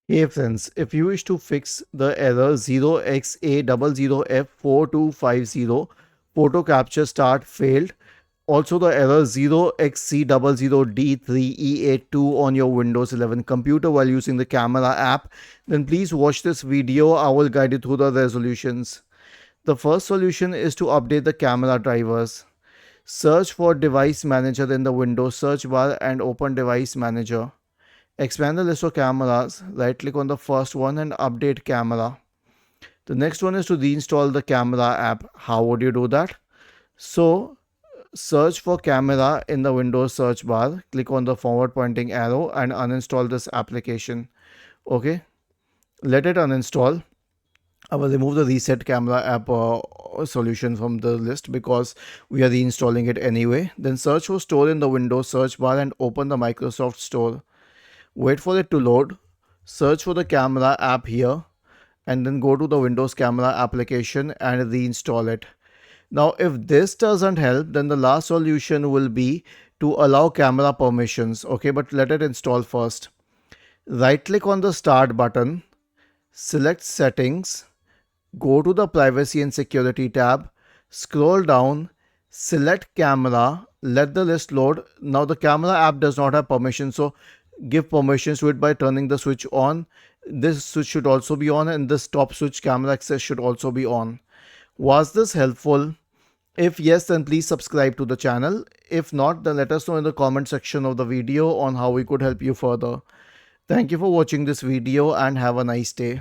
Hey friends, if you wish to fix the error 0xa00f4250 photo capture start failed, also the error 0xc00d3ea2 on your Windows 11 computer while using the camera app, then please watch this video. I will guide you through the resolutions. The first solution is to update the camera drivers. Search for Device Manager in the Windows search bar and open Device Manager. Expand the list of cameras, right click on the first one and update camera. The next one is to reinstall the camera app. How would you do that? So, search for camera in the Windows search bar, click on the forward pointing arrow and uninstall this application. Okay, let it uninstall. I will remove the reset camera app solution from the list because we are reinstalling it anyway. Then search for store in the Windows search bar and open the Microsoft Store. Wait for it to load. Search for the camera app here and then go to the Windows camera application and reinstall it. Now, if this doesn't help, then the last solution will be to allow camera permissions. Okay, but let it install first. Right click on the start button, select settings, go to the privacy and security tab, scroll down, select camera, let the list load. Now the camera app does not have permission, so give permissions to it by turning the switch on. This switch should also be on and this top switch camera access should also be on. Was this helpful? If yes, then please subscribe to the channel. If not, then let us know in the comment section of the video on how we could help you further. Thank you for watching this video and have a nice day.